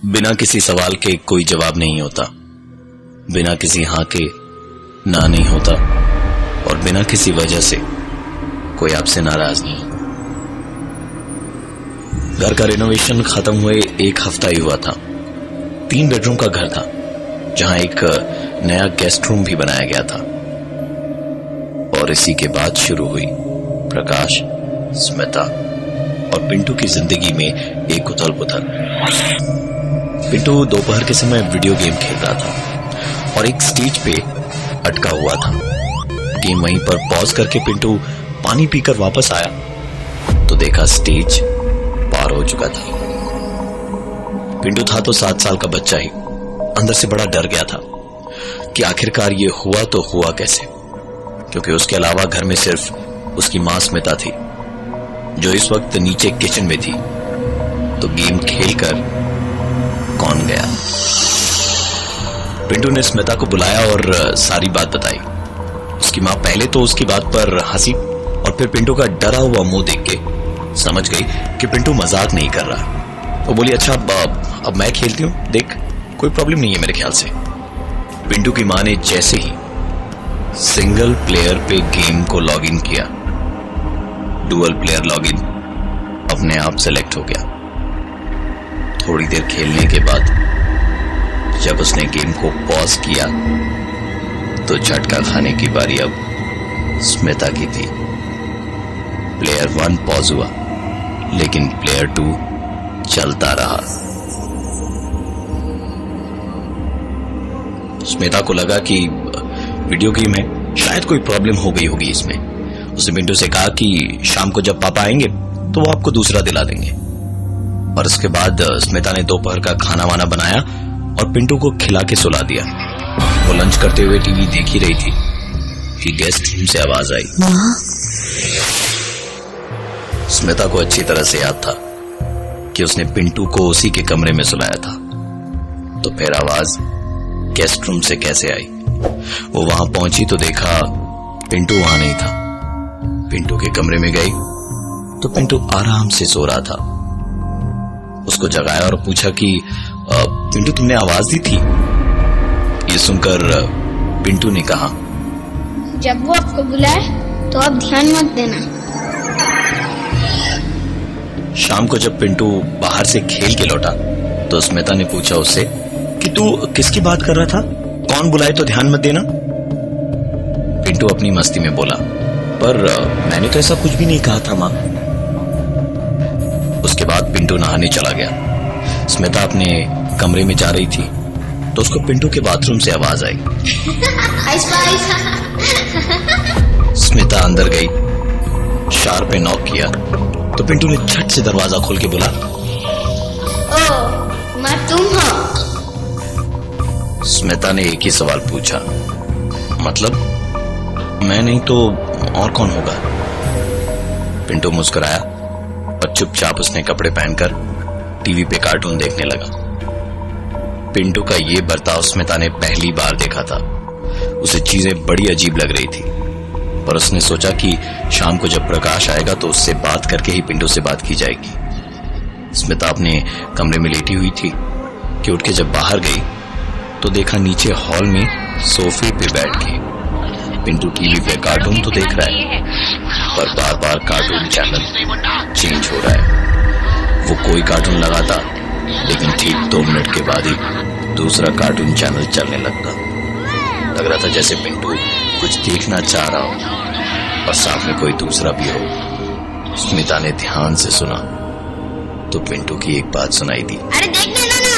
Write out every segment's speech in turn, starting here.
बिना किसी सवाल के कोई जवाब नहीं होता, बिना किसी हाँ के ना नहीं होता, और बिना किसी वजह से कोई आपसे नाराज नहीं होता। घर का रिनोवेशन खत्म हुए 1 हफ्ता ही हुआ था। 3 बेडरूम का घर था, जहां एक नया गेस्ट रूम भी बनाया गया था। और इसी के बाद शुरू हुई प्रकाश, स्मिता और पिंटू की जिंदगी में एक उथल पुथल। पिंटू दोपहर के समय वीडियो गेम खेल रहा था और एक स्टेज पे अटका हुआ था। गेम वहीं पर पॉज करके पिंटू पानी पीकर वापस आया तो देखा स्टेज पार हो चुका था। पिंटू था तो 7 साल का बच्चा ही। अंदर से बड़ा डर गया था कि आखिरकार ये हुआ तो हुआ कैसे, क्योंकि उसके अलावा घर में सिर्फ उसकी मां स्मिता थी, जो इस वक्त नीचे किचन में थी। तो गेम खेलकर कौन गया? पिंटू ने स्मिता को बुलाया और सारी बात बताई। उसकी मां पहले तो उसकी बात पर हंसी और फिर पिंटू का डरा हुआ मुंह देख के समझ गई कि पिंटू मजाक नहीं कर रहा। वो बोली, अच्छा अब मैं खेलती हूं, देख कोई प्रॉब्लम नहीं है मेरे ख्याल से। पिंटू की मां ने जैसे ही सिंगल प्लेयर पे गेम को लॉगिन किया, डुअल प्लेयर लॉगिन अपने आप सेलेक्ट हो गया। थोड़ी देर खेलने के बाद जब उसने गेम को पॉज किया तो झटका खाने की बारी अब स्मिता की थी। प्लेयर 1 पॉज हुआ, लेकिन प्लेयर 2 चलता रहा। स्मिता को लगा कि वीडियो गेम है, शायद कोई प्रॉब्लम हो गई होगी इसमें। उसने पिंटू से कहा कि शाम को जब पापा आएंगे तो वो आपको दूसरा दिला देंगे। और उसके बाद स्मिता ने दोपहर का खाना वाना बनाया और पिंटू को खिला के सुला दिया। वो लंच करते हुए टीवी देख ही रही थी कि गेस्ट रूम से आवाज आई। स्मिता को अच्छी तरह से याद था कि उसने पिंटू को उसी के कमरे में सुलाया था। तो फिर आवाज गेस्ट रूम से कैसे आई? वो वहां पहुंची तो देखा पिंटू वहां नहीं था। पिंटू के कमरे में गई तो पिंटू आराम से सो रहा था। उसको जगाया और पूछा कि पिंटू तुमने आवाज दी थी? ये सुनकर पिंटू ने कहा, जब वो आपको बुलाए तो आप ध्यान मत देना। शाम को जब पिंटू बाहर से खेल के लौटा तो स्मिता ने पूछा उससे कि तू किसकी बात कर रहा था? कौन बुलाए तो ध्यान मत देना? पिंटू अपनी मस्ती में बोला, पर मैंने तो ऐसा कुछ भी नहीं कहा था मां। उसके बाद पिंटू नहाने चला गया। स्मिता अपने कमरे में जा रही थी तो उसको पिंटू के बाथरूम से आवाज आई। स्मिता अंदर गई, शार पे नॉक किया तो पिंटू ने झट से दरवाजा खोल के बोला, ओ मैं तुम हो? स्मिता ने एक ही सवाल पूछा, मतलब मैं नहीं तो और कौन होगा? पिंटू मुस्कुराया और चुपचाप उसने कपड़े पहनकर टीवी पे कार्टून देखने लगा। पिंटू का ये बर्ताव स्मिता ने पहली बार देखा था। उसे चीजें बड़ी अजीब लग रही थी, पर उसने सोचा कि शाम को जब प्रकाश आएगा तो उससे बात करके ही पिंटू से बात की जाएगी। स्मिता अपने कमरे में लेटी हुई थी कि उठ के जब बाहर गई तो देखा नीचे हॉल में सोफे पे बैठ के पिंटू टीवी पे कार्टून तो देख रहा है, पर बार बार कार्टून चैनल चेंज हो रहा है। वो कोई कार्टून लगाता, लेकिन ठीक 2 मिनट के बाद ही दूसरा कार्टून चैनल चलने लगता। लग रहा था जैसे पिंटू कुछ देखना चाह रहा हो और साथ में कोई दूसरा भी हो। स्मिता ने ध्यान से सुना तो पिंटू की एक बात सुनाई दी, अरे देख लेना ना,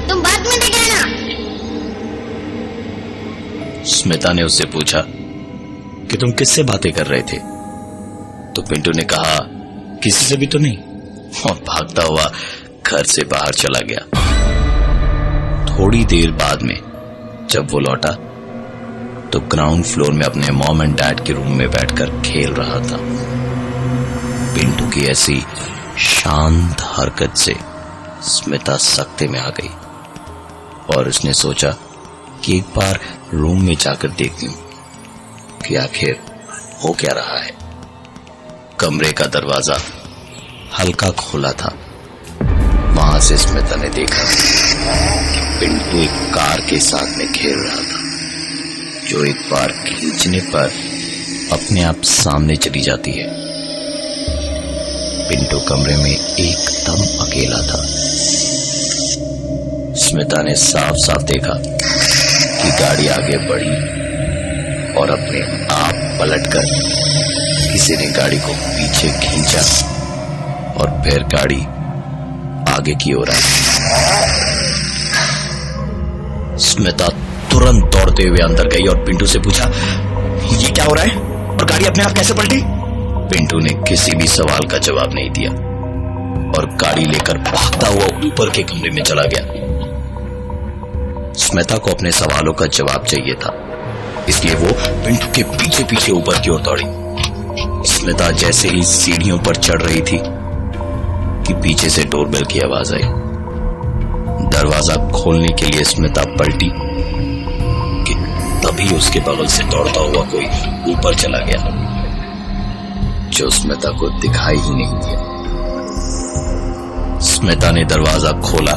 तुम बाद में देख लेना। स्मिता ने उससे पूछा कि तुम किससे बातें कर रहे थे? तो पिंटू ने कहा, किसी से भी तो नहीं, और भागता हुआ घर से बाहर चला गया। थोड़ी देर बाद में जब वो लौटा तो ग्राउंड फ्लोर में अपने मॉम एंड डैड के रूम में बैठकर खेल रहा था। पिंटू की ऐसी शांत हरकत से स्मिता सख्ते में आ गई और उसने सोचा कि एक बार रूम में जाकर देखती हूं कि आखिर हो क्या रहा है। कमरे का दरवाजा हल्का खोला था। वहां से स्मिता ने देखा कि पिंटू एक कार के साथ में खेल रहा था, जो एक बार खींचने पर अपने आप सामने चली जाती है। पिंटू कमरे में एकदम अकेला था। स्मिता ने साफ साफ देखा कि गाड़ी आगे बढ़ी और अपने आप पलटकर किसी ने गाड़ी को पीछे खींचा और फिर गाड़ी आगे की ओर आई। स्मिता तुरंत दौड़ते हुए अंदर गई और पिंटू से पूछा, ये क्या हो रहा है और गाड़ी अपने आप कैसे पलटी? पिंटू ने किसी भी सवाल का जवाब नहीं दिया और गाड़ी लेकर भागता हुआ ऊपर के कमरे में चला गया। स्मिता को अपने सवालों का जवाब चाहिए था, इसलिए वो पिंटू के पीछे पीछे ऊपर की ओर दौड़ी। स्मिता जैसे ही सीढ़ियों पर चढ़ रही थी कि पीछे से डोरबेल की आवाज आई। दरवाजा खोलने के लिए स्मिता पलटी कि तभी उसके बगल से दौड़ता हुआ कोई ऊपर चला गया, जो स्मिता को दिखाई ही नहीं दिया। स्मिता ने दरवाजा खोला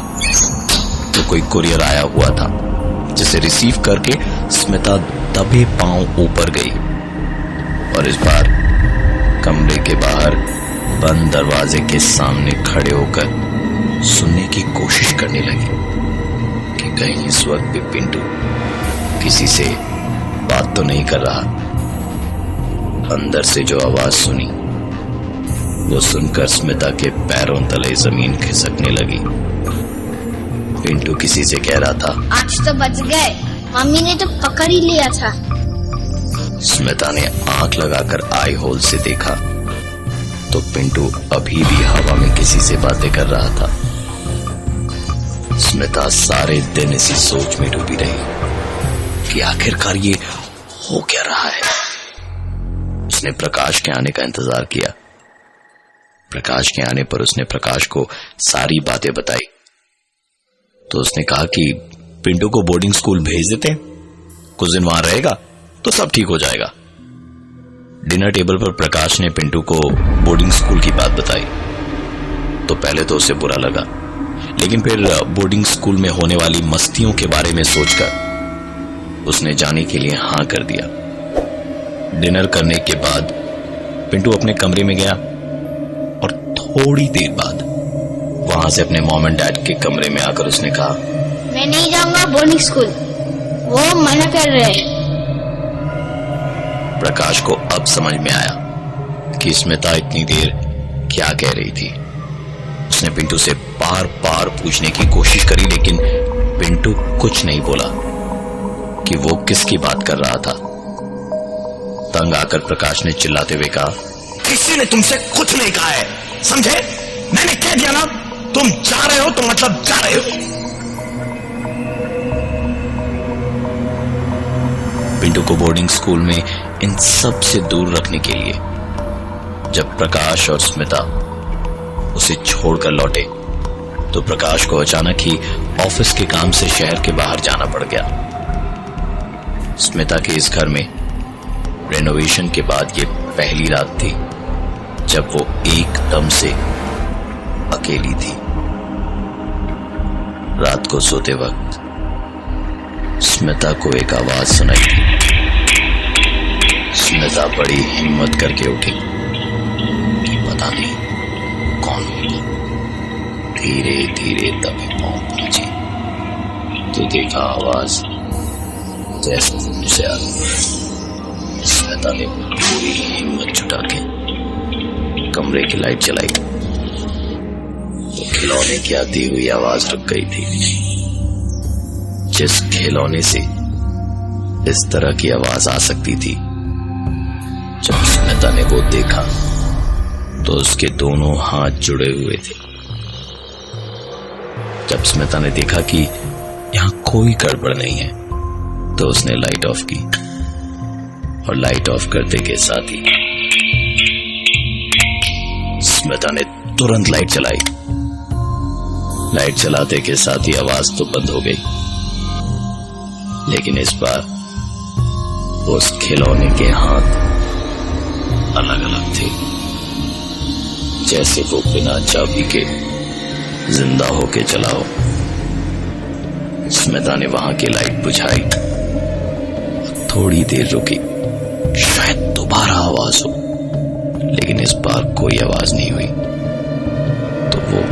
तो कोई कुरियर आया हुआ था, जिसे रिसीव करके स्मिता दबे पांव ऊपर गई और इस बार कमरे के बाहर बंद दरवाजे के सामने खड़े होकर सुनने की कोशिश करने लगी कि कहीं इस वक्त भी पिंटू किसी से बात तो नहीं कर रहा। अंदर से जो आवाज सुनी वो सुनकर स्मिता के पैरों तले जमीन खिसकने लगी। पिंटू किसी से कह रहा था, आज तो बच गए, मम्मी ने तो पकड़ ही लिया था। स्मिता ने आंख लगाकर आई होल से देखा तो पिंटू अभी भी हवा में किसी से बातें कर रहा था। स्मिता सारे दिन इसी सोच में डूबी रही कि आखिरकार ये हो क्या रहा है। उसने प्रकाश के आने का इंतजार किया। प्रकाश के आने पर उसने प्रकाश को सारी बातें बताई तो उसने कहा कि पिंटू को बोर्डिंग स्कूल भेज देते हैं, कुछ दिन वहां रहेगा तो सब ठीक हो जाएगा। डिनर टेबल पर प्रकाश ने पिंटू को बोर्डिंग स्कूल की बात बताई तो पहले तो उसे बुरा लगा, लेकिन फिर बोर्डिंग स्कूल में होने वाली मस्तियों के बारे में सोचकर उसने जाने के लिए हां कर दिया। डिनर करने के बाद पिंटू अपने कमरे में गया और थोड़ी देर बाद वहां से अपने मॉम एंड डैड के कमरे में आकर उसने कहा, मैं नहीं जाऊंगा बोर्डिंग स्कूल, वो मना कर रहे हैं। प्रकाश को अब समझ में आया कि स्मिता इतनी देर क्या कह रही थी। उसने पिंटू से बार बार पूछने की कोशिश करी, लेकिन पिंटू कुछ नहीं बोला कि वो किसकी बात कर रहा था। तंग आकर प्रकाश ने चिल्लाते हुए कहा, किसी ने तुमसे कुछ नहीं कहा है, समझे? मैंने कह दिया ना, तुम जा रहे हो तो मतलब जा रहे हो। पिंटू को बोर्डिंग स्कूल में इन सब से दूर रखने के लिए जब प्रकाश और स्मिता उसे छोड़कर लौटे तो प्रकाश को अचानक ही ऑफिस के काम से शहर के बाहर जाना पड़ गया। स्मिता के इस घर में रेनोवेशन के बाद ये पहली रात थी जब वो एकदम से अकेली थी। रात को सोते वक्त स्मिता को एक आवाज सुनाई दी। स्मिता बड़ी हिम्मत करके उठी कि पता नहीं कौन होगा। धीरे धीरे दबे पांव पहुंची तो देखा आवाज जैसे से आ रही। स्मिता ने पूरी हिम्मत जुटा के कमरे की लाइट जलाई तो खिलौने की आती हुई आवाज रुक गई थी। जिस खिलौने से इस तरह की आवाज आ सकती थी, जब स्मिता ने वो देखा तो उसके दोनों हाथ जुड़े हुए थे। जब स्मिता ने देखा कि यहां कोई गड़बड़ नहीं है तो उसने लाइट ऑफ की और लाइट ऑफ करते के साथ ही स्मिता ने तुरंत लाइट चलाई। लाइट चलाते के साथ ही आवाज तो बंद हो गई, लेकिन इस बार उस खिलौने के हाथ अलग अलग थे, जैसे वो बिना चाबी के जिंदा होके चलाओ। स्मिता ने वहां की लाइट बुझाई, थोड़ी देर रुकी, शायद दोबारा आवाज हो, लेकिन इस बार कोई आवाज नहीं हुई। तो वो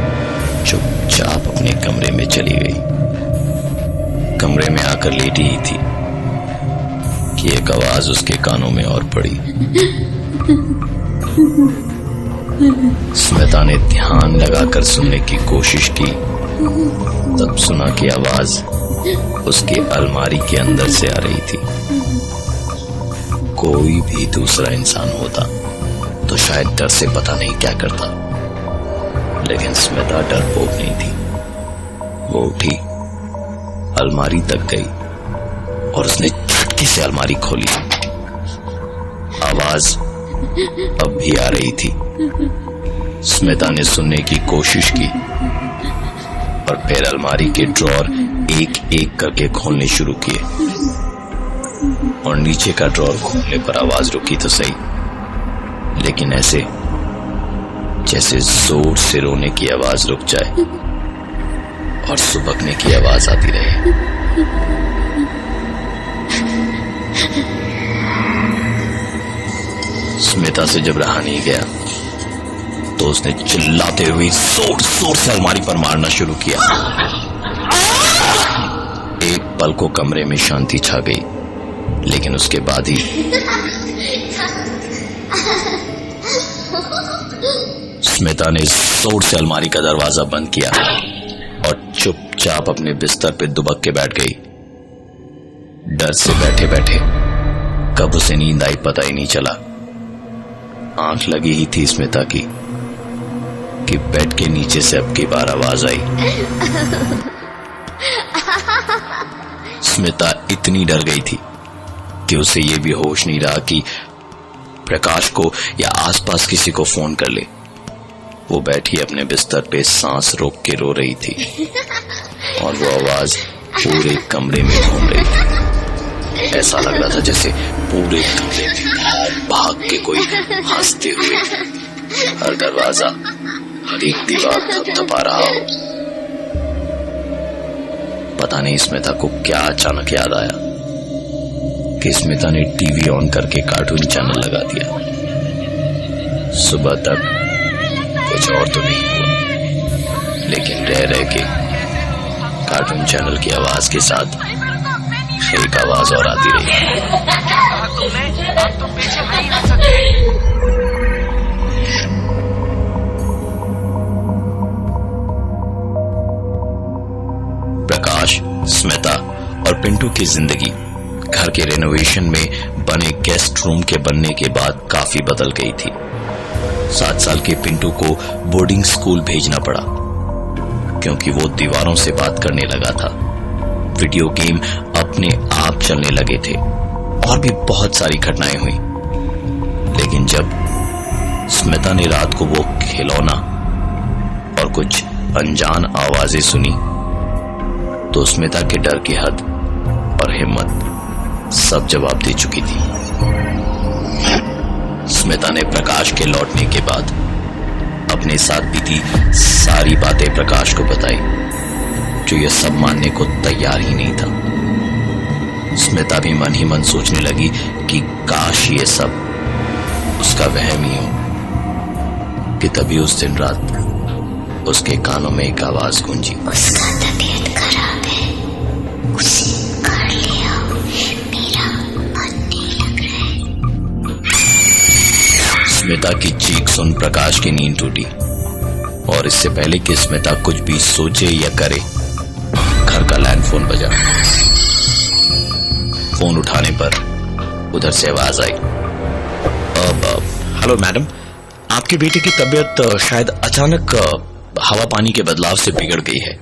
चुपचाप अपने कमरे में चली गई। कमरे में आकर लेटी ही थी कि एक आवाज उसके कानों में और पड़ी। स्मिता ने ध्यान लगाकर सुनने की कोशिश की, तब सुना कि आवाज उसके अलमारी के अंदर से आ रही थी। कोई भी दूसरा इंसान होता तो शायद डर से पता नहीं क्या करता, लेकिन स्मिता डरपोक नहीं थी। वो उठी, अलमारी तक गई और उसने झटके से अलमारी खोली। आवाज अब भी आ रही थी। स्मिता ने सुनने की कोशिश की और फिर अलमारी के ड्रॉर एक एक करके खोलने शुरू किए, और नीचे का ड्रॉर खोलने पर आवाज रुकी तो सही, लेकिन ऐसे जैसे जोर से रोने की आवाज रुक जाए और सुबकने की आवाज आती रहे। स्मिता से जब रहा नहीं गया तो उसने चिल्लाते हुए जोर जोर से अलमारी पर मारना शुरू किया। एक पल को कमरे में शांति छा गई, लेकिन उसके बाद ही स्मिता ने जोर से अलमारी का दरवाजा बंद किया और चुपचाप अपने बिस्तर पे दुबक के बैठ गई। डर से बैठे बैठे कब उसे नींद आई पता ही नहीं चला। आंख लगी ही थी स्मिता की कि बेड के नीचे से अब की बार आवाज आई। स्मिता इतनी डर गई थी कि उसे यह भी होश नहीं रहा कि प्रकाश को या आसपास किसी को फोन कर ले। वो बैठी अपने बिस्तर पे सांस रोक के रो रही थी और वो आवाज पूरे कमरे में घूम रही थी। ऐसा लग रहा था जैसे पूरे कमरे में भाग के कोई हंसते हुए हर दरवाजा, हर एक दीवार थपथपा रहा हो। पता नहीं स्मिता को क्या अचानक याद आया कि स्मिता ने टीवी ऑन करके कार्टून चैनल लगा दिया। सुबह तक कुछ और तो नहीं हुआ, लेकिन रह रह के कार्टून चैनल की आवाज के साथ एक आवाज और आती रही। प्रकाश, स्मिता और पिंटू की जिंदगी घर के रेनोवेशन में बने गेस्ट रूम के बनने के बाद काफी बदल गई थी। 7 साल के पिंटू को बोर्डिंग स्कूल भेजना पड़ा क्योंकि वो दीवारों से बात करने लगा था। वीडियो गेम अपने आप चलने लगे थे और भी बहुत सारी घटनाएं हुई। लेकिन जब स्मिता ने रात को वो खिलौना और कुछ अनजान आवाजें सुनी तो स्मिता के डर की हद और हिम्मत सब जवाब दे चुकी थी। स्मिता ने प्रकाश के लौटने के बाद अपने साथ बीती सारी बातें प्रकाश को बताई, जो ये सब मानने को तैयार ही नहीं था। स्मिता भी मन ही मन सोचने लगी कि काश ये सब उसका वहम ही हो कि तभी उस दिन रात उसके कानों में एक आवाज गूंजी, उसका तबीयत खराब है, उसे कर लिया, मेरा मन नहीं लग रहा है। स्मिता की चीख सुन प्रकाश की नींद टूटी और इससे पहले कि स्मिता कुछ भी सोचे या करे, घर का लैंडफोन बजा। फोन उठाने पर उधर से आवाज आई, हेलो मैडम, आपके बेटे की तबीयत शायद अचानक हवा पानी के बदलाव से बिगड़ गई है।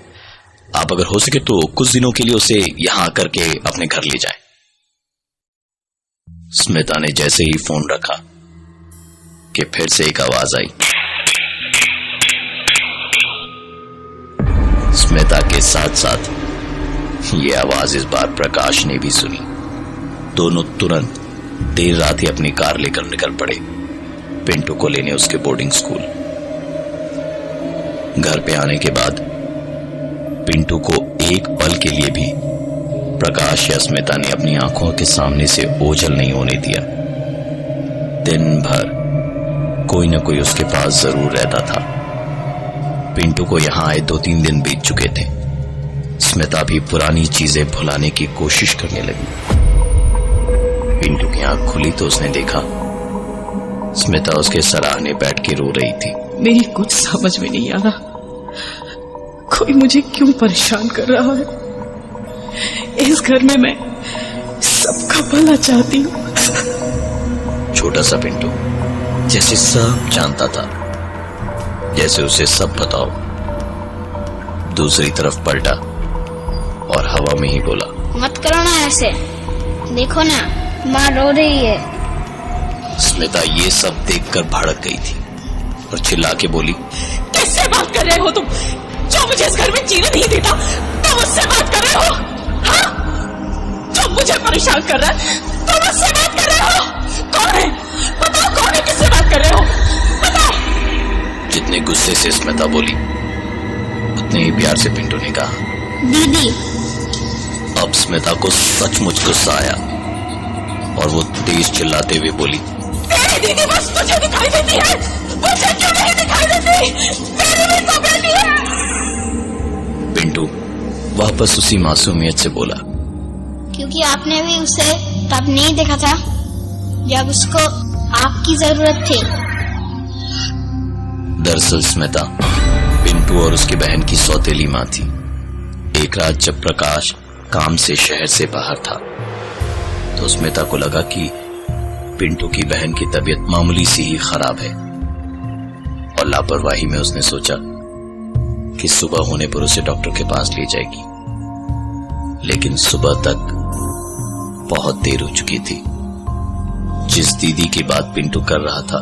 आप अगर हो सके तो कुछ दिनों के लिए उसे यहां आकर के अपने घर ले जाएं। स्मिता ने जैसे ही फोन रखा कि फिर से एक आवाज आई। स्मिता के साथ साथ ये आवाज इस बार प्रकाश ने भी सुनी। दोनों तुरंत देर रात ही अपनी कार लेकर निकल पड़े पिंटू को लेने उसके बोर्डिंग स्कूल। घर पे आने के बाद पिंटू को एक पल के लिए भी प्रकाश या स्मिता ने अपनी आंखों के सामने से ओझल नहीं होने दिया। दिन भर कोई न कोई उसके पास जरूर रहता था। पिंटू को यहां आए 2-3 दिन बीत चुके थे। स्मिता भी पुरानी चीजें भुलाने की कोशिश करने लगी। पिंटू की आंख खुली तो उसने देखा स्मिता उसके सराहने बैठ के रो रही थी। मेरी कुछ समझ में नहीं आ रहा, कोई मुझे क्यों परेशान कर रहा है। इस घर में मैं सबका भला चाहती हूँ। छोटा सा पिंटू जैसे सब जानता था, जैसे उसे सब पता हो। दूसरी तरफ पलटा और हवा में ही बोला, मत करो ना ऐसे, देखो ना माँ रो रही है। स्मिता ये सब देखकर भड़क गई थी और चिल्ला के बोली, किससे बात कर रहे हो तुम? जो मुझे इस घर में जीने नहीं देता तुम उससे बात कर रहे हो? हाँ? जो मुझे परेशान कर रहा है तुम उससे बात कर रहे हो? कौन है? बताओ कौन है, किससे बात कर रहे हो? बताओ। जितने गुस्से से स्मिता बोली उतने ही प्यार से पिंटू ने कहा, दीदी। अब स्मिता को सचमुच गुस्सा आया और वो तेज चिल्लाते हुए बोली, तेरी दीदी बस तुझे दिखाई देती है, मुझे क्यों नहीं दिखाई देती? मेरी भी तो बेटी है। पिंटू वापस उसी मासूमियत से बोला, क्योंकि आपने भी उसे तब नहीं देखा था जब उसको आपकी जरूरत थी। दरअसल स्मिता पिंटू और उसकी बहन की सौतेली मां थी। एक रात जब प्रकाश काम से शहर से बाहर था तो स्मिता को लगा कि पिंटू की बहन की तबीयत मामूली सी ही खराब है और लापरवाही में उसने सोचा कि सुबह होने पर उसे डॉक्टर के पास ले जाएगी। लेकिन सुबह तक बहुत देर हो चुकी थी। जिस दीदी की बात पिंटू कर रहा था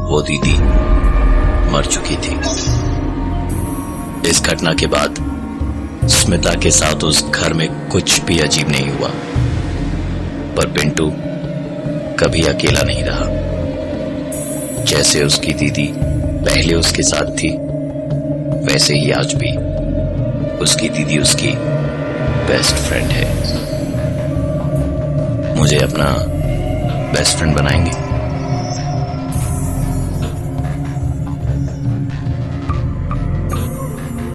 वो दीदी मर चुकी थी। इस घटना के बाद स्मिता के साथ उस घर में कुछ भी अजीब नहीं हुआ, पर पिंटू कभी अकेला नहीं रहा। जैसे उसकी दीदी पहले उसके साथ थी, वैसे ही आज भी उसकी दीदी उसकी बेस्ट फ्रेंड है। मुझे अपना बेस्ट फ्रेंड बनाएंगे?